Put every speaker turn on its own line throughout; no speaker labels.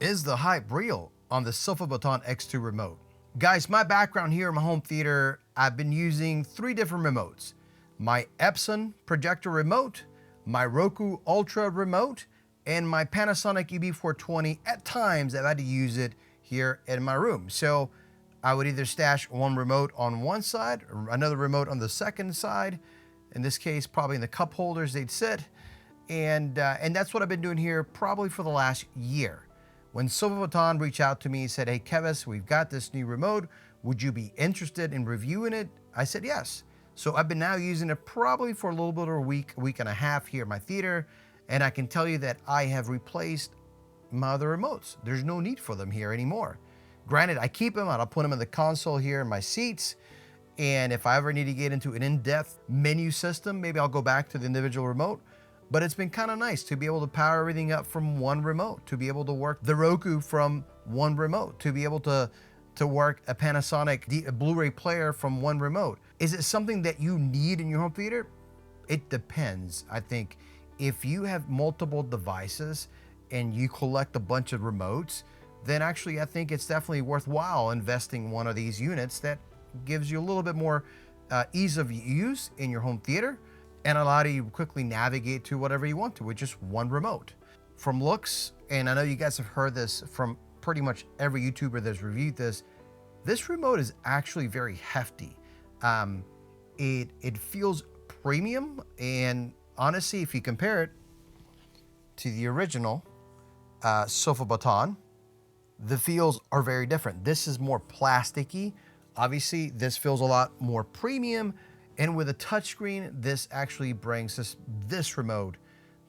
Is the hype real on the Sofabaton X2 remote? Guys, my background here in my home theater, I've been using 3 different remotes. My Epson projector remote, my Roku Ultra remote, and my Panasonic UB420. At times, I've had to use it here in my room. So I would either stash one remote on one side, or another remote on the second side. In this case, probably in the cup holders they'd sit. And that's what I've been doing here probably for the last year. When Sofabaton reached out to me and said, hey, Kevis, we've got this new remote. Would you be interested in reviewing it? I said yes. So I've been now using it probably for a little bit over a week and a half here at my theater. And I can tell you that I have replaced my other remotes. There's no need for them here anymore. Granted, I keep them and I'll put them in the console here in my seats. And if I ever need to get into an in-depth menu system, maybe I'll go back to the individual remote. But it's been kind of nice to be able to power everything up from one remote, to be able to work the Roku from one remote, to be able to work a Panasonic Blu-ray player from one remote. Is it something that you need in your home theater? It depends. I think if you have multiple devices and you collect a bunch of remotes, then actually I think it's definitely worthwhile investing one of these units that gives you a little bit more ease of use in your home theater and allow you to quickly navigate to whatever you want to with just one remote. From looks, and I know you guys have heard this from pretty much every YouTuber that's reviewed this remote is actually very hefty. It feels premium, and honestly, if you compare it to the original Sofabaton, the feels are very different. This is more plasticky. Obviously, this feels a lot more premium. And with a touchscreen, this actually brings this remote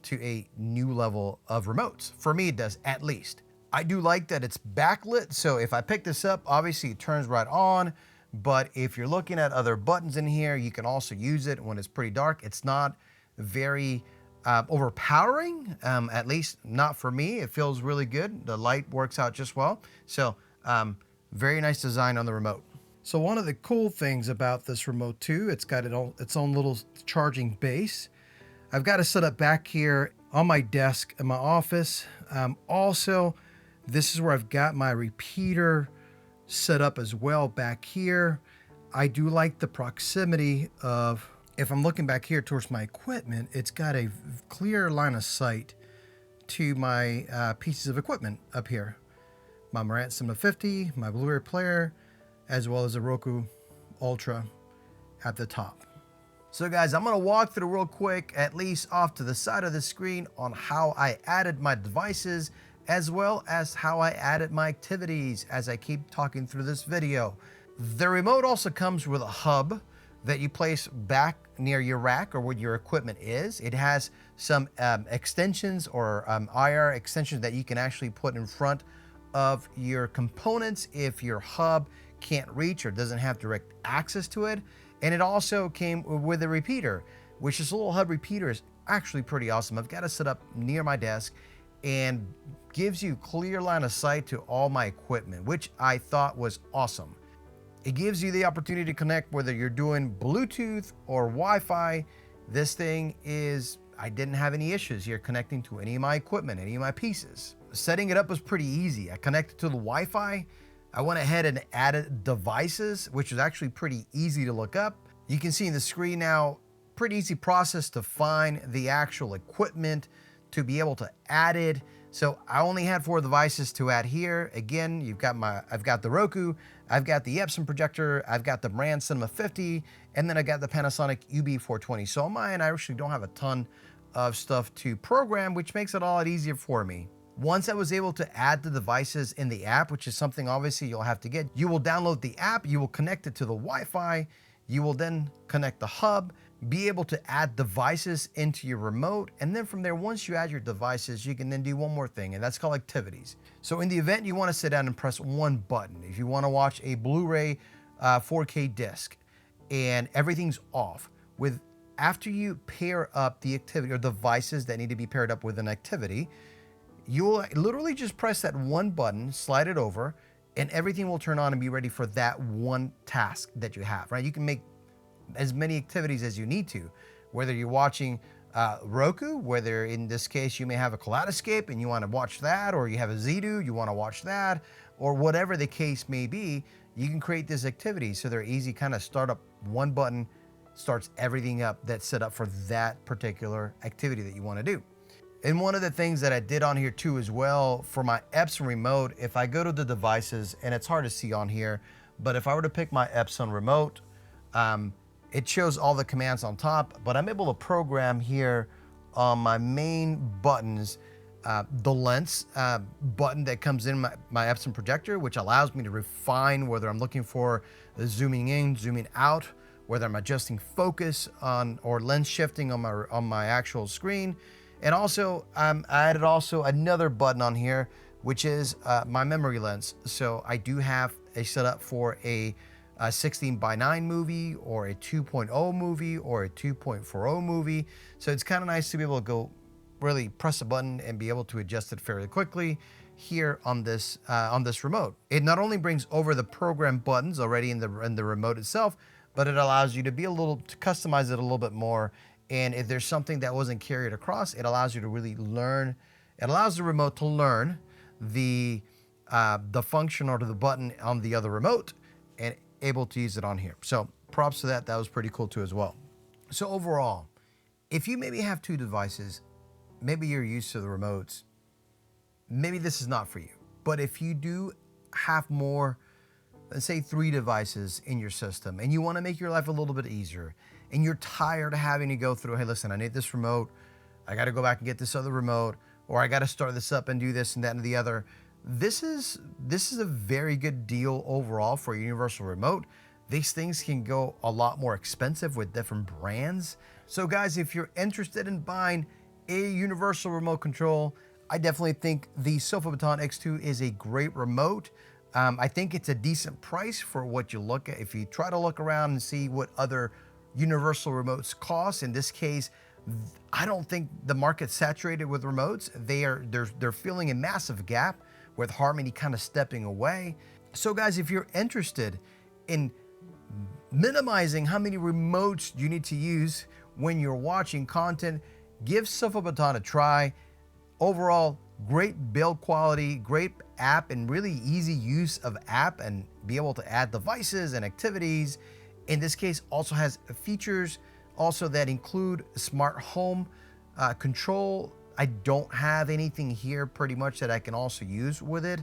to a new level of remotes. For me, it does, at least. I do like that it's backlit, so if I pick this up, obviously it turns right on, but if you're looking at other buttons in here, you can also use it when it's pretty dark. It's not very overpowering, at least not for me. It feels really good. The light works out just well. So very nice design on the remote. So one of the cool things about this remote too, it's got its own little charging base. I've got it set up back here on my desk in my office. Also, this is where I've got my repeater set up as well back here. I do like the proximity of, if I'm looking back here towards my equipment, it's got a clear line of sight to my pieces of equipment up here. My Marantz Cinema 50, my Blu-ray player, as well as a Roku Ultra at the top. So guys, I'm gonna walk through real quick, at least off to the side of the screen, on how I added my devices, as well as how I added my activities as I keep talking through this video. The remote also comes with a hub that you place back near your rack or where your equipment is. It has some extensions or IR extensions that you can actually put in front of your components if your hub can't reach or doesn't have direct access to it. And it also came with a repeater, which is a little hub repeater is actually pretty awesome. I've got it set up near my desk and gives you clear line of sight to all my equipment, which I thought was awesome. It gives you the opportunity to connect whether you're doing Bluetooth or Wi-Fi. This thing is, I didn't have any issues here connecting to any of my equipment, any of my pieces. Setting it up was pretty easy. I connected to the Wi-Fi. I went ahead and added devices, which is actually pretty easy to look up. You can see in the screen now, pretty easy process to find the actual equipment, to be able to add it. So I only had 4 devices to add here. Again, I've got the Roku, I've got the Epson projector, I've got the Marantz Cinema 50, and then I got the Panasonic UB420. So on mine, I actually don't have a ton of stuff to program, which makes it a lot easier for me. Once I was able to add the devices in the app, which is something obviously you'll have to get, you will download the app, you will connect it to the Wi-Fi, you will then connect the hub, be able to add devices into your remote, and then from there, once you add your devices, you can then do one more thing, and that's called activities. So in the event you want to sit down and press one button, if you want to watch a Blu-ray 4K disc and everything's off, after you pair up the activity or devices that need to be paired up with an activity, you'll literally just press that one button, slide it over, and everything will turn on and be ready for that one task that you have, right? You can make as many activities as you need to, whether you're watching Roku, whether in this case you may have a Kaleidoscope and you want to watch that, or you have a Zedo, you want to watch that, or whatever the case may be, you can create this activity so they're easy. Kind of start up, one button starts everything up that's set up for that particular activity that you want to do. And one of the things that I did on here too as well for my Epson remote, if I go to the devices, and it's hard to see on here, but if I were to pick my Epson remote, it shows all the commands on top, but I'm able to program here on my main buttons, the lens button that comes in my Epson projector, which allows me to refine whether I'm looking for the zooming in, zooming out, whether I'm adjusting focus on or lens shifting on my actual screen. And also, I added also another button on here, which is my memory lens. So I do have a setup for a 16:9 movie, or a 2.0 movie, or a 2.40 movie. So it's kind of nice to be able to go really press a button and be able to adjust it fairly quickly here on this remote. It not only brings over the program buttons already in the remote itself, but it allows you to to customize it a little bit more. And if there's something that wasn't carried across, it allows you to really learn. It allows the remote to learn the function or the button on the other remote, and able to use it on here. So props to that. That was pretty cool too as well. So overall, if you maybe have two devices, maybe you're used to the remotes, maybe this is not for you. But if you do have more, let's say 3 devices in your system, and you want to make your life a little bit easier, and you're tired of having to go through, hey, listen, I need this remote, I got to go back and get this other remote, or I got to start this up and do this and that and the other. This is a very good deal overall for a universal remote. These things can go a lot more expensive with different brands. So guys, if you're interested in buying a universal remote control, I definitely think the Sofabaton X2 is a great remote. I think it's a decent price for what you look at. If you try to look around and see what other universal remotes cost, in this case, I don't think the market's saturated with remotes. They're filling a massive gap with Harmony kind of stepping away. So guys, if you're interested in minimizing how many remotes you need to use when you're watching content, give Sofabaton a try. Overall, great build quality, great app, and really easy use of app, and be able to add devices and activities. In this case, also has features also that include smart home control. I don't have anything here pretty much that I can also use with it.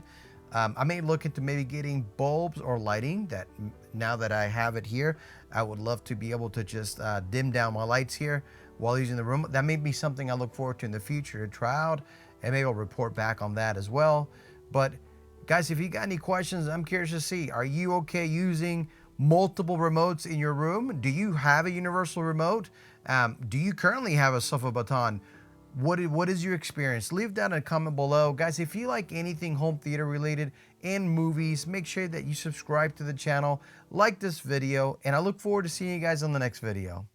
I may look into maybe getting bulbs or lighting. That now that I have it here, I would love to be able to just dim down my lights here while using the room. That may be something I look forward to in the future to try out, and maybe I'll report back on that as well. But guys, if you got any questions, I'm curious to see, are you okay using multiple remotes in your room? Do you have a universal remote? Do you currently have a Sofabaton? What is your experience? Leave down a comment below. Guys, if you like anything home theater related and movies, make sure that you subscribe to the channel, like this video, and I look forward to seeing you guys on the next video.